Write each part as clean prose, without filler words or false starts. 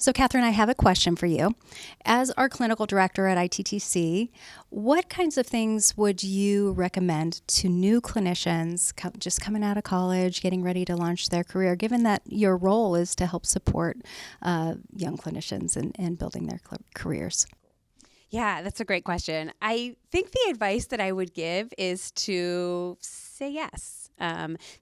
So, Catherine, I have a question for you. As our clinical director at ITTC, what kinds of things would you recommend to new clinicians just coming out of college, getting ready to launch their career, given that your role is to help support young clinicians in building their careers? Yeah, that's a great question. I think the advice that I would give is to say yes.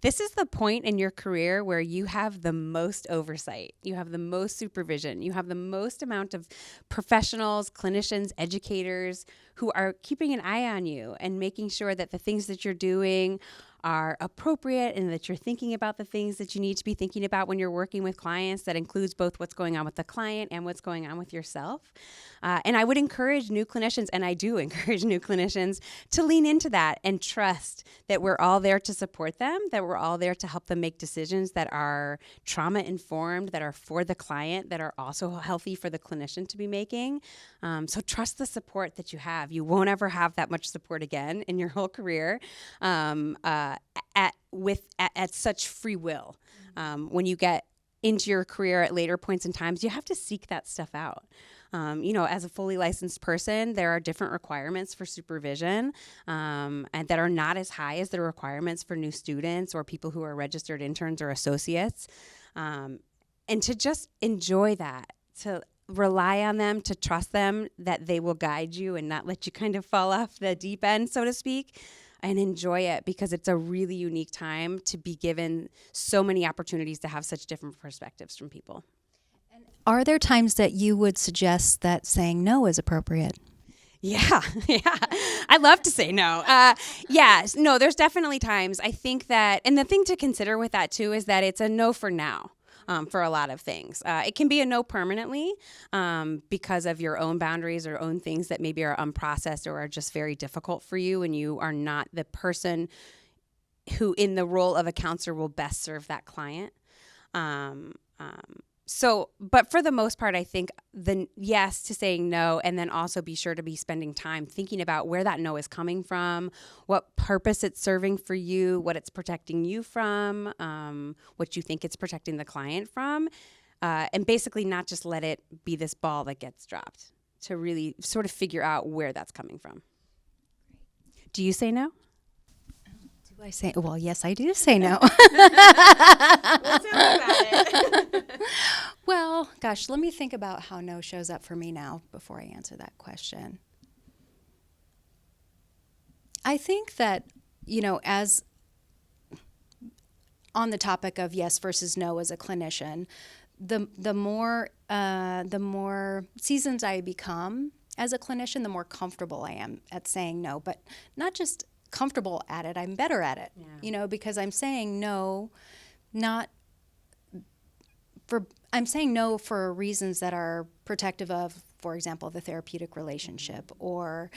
This is the point in your career where you have the most oversight, you have the most supervision, you have the most amount of professionals, clinicians, educators who are keeping an eye on you and making sure that the things that you're doing are appropriate and that you're thinking about the things that you need to be thinking about when you're working with clients. That includes both what's going on with the client and what's going on with yourself. And I would encourage new clinicians, and I do encourage new clinicians, to lean into that and trust that we're all there to support them, that we're all there to help them make decisions that are trauma-informed, that are for the client, that are also healthy for the clinician to be making. So trust the support that you have. You won't ever have that much support again in your whole career. At such free will. When you get into your career at later points in times, you have to seek that stuff out. As a fully licensed person, there are different requirements for supervision and that are not as high as the requirements for new students or people who are registered interns or associates. And to just enjoy that, to rely on them, to trust them that they will guide you and not let you kind of fall off the deep end, so to speak. And enjoy it, because it's a really unique time to be given so many opportunities to have such different perspectives from people. Are there times that you would suggest that saying no is appropriate? Yeah. I love to say no. No, there's definitely times. I think that, and the thing to consider with that too is that it's a no for now. For a lot of things. It can be a no permanently because of your own boundaries or own things that maybe are unprocessed or are just very difficult for you, and you are not the person who in the role of a counselor will best serve that client. But for the most part, I think the yes to saying no, and then also be sure to be spending time thinking about where that no is coming from, what purpose it's serving for you, what it's protecting you from, what you think it's protecting the client from, and basically not just let it be this ball that gets dropped, to really sort of figure out where that's coming from. Do you say no? I say, well, yes, I do say no. Well, tell me about it. Well, gosh, let me think about how no shows up for me now before I answer that question. I think that, as on the topic of yes versus no as a clinician, the more seasoned I become as a clinician, the more comfortable I am at saying no, but not just comfortable at it, I'm better at it, because I'm saying no, I'm saying no for reasons that are protective of, for example, the therapeutic relationship, or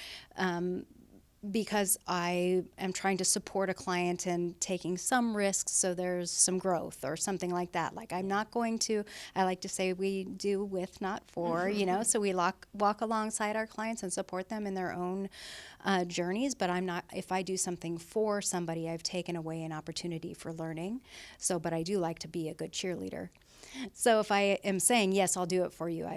because I am trying to support a client in taking some risks so there's some growth or something like that. Like I like to say we do with, not for, so we walk alongside our clients and support them in their own journeys, but if I do something for somebody, I've taken away an opportunity for learning. But I do like to be a good cheerleader. So if I am saying, yes, I'll do it for you,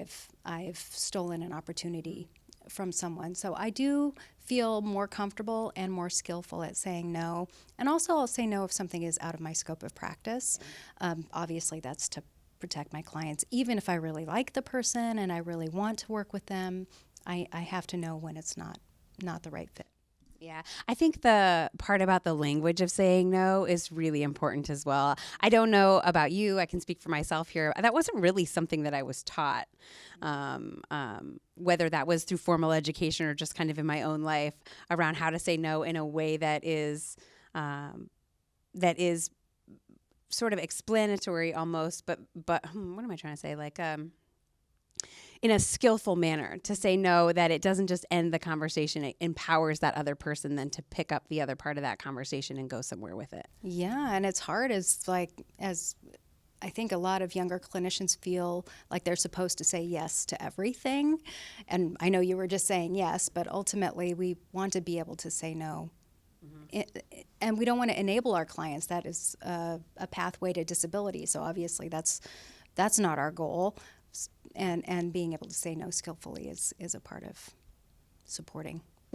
I've stolen an opportunity from someone. So I do feel more comfortable and more skillful at saying no. And also I'll say no if something is out of my scope of practice. Obviously that's to protect my clients. Even if I really like the person and I really want to work with them, I have to know when it's not the right fit. Yeah, I think the part about the language of saying no is really important as well. I don't know about you. I can speak for myself here. That wasn't really something that I was taught, whether that was through formal education or just kind of in my own life, around how to say no in a way that is sort of explanatory almost, but what am I trying to say? Like, in a skillful manner, to say no, that it doesn't just end the conversation. It empowers that other person then to pick up the other part of that conversation and go somewhere with it. Yeah, and it's hard as I think a lot of younger clinicians feel like they're supposed to say yes to everything. And I know you were just saying yes, but ultimately we want to be able to say no. Mm-hmm. And we don't want to enable our clients. That is a pathway to disability. So obviously that's not our goal. and being able to say no skillfully is a part of supporting.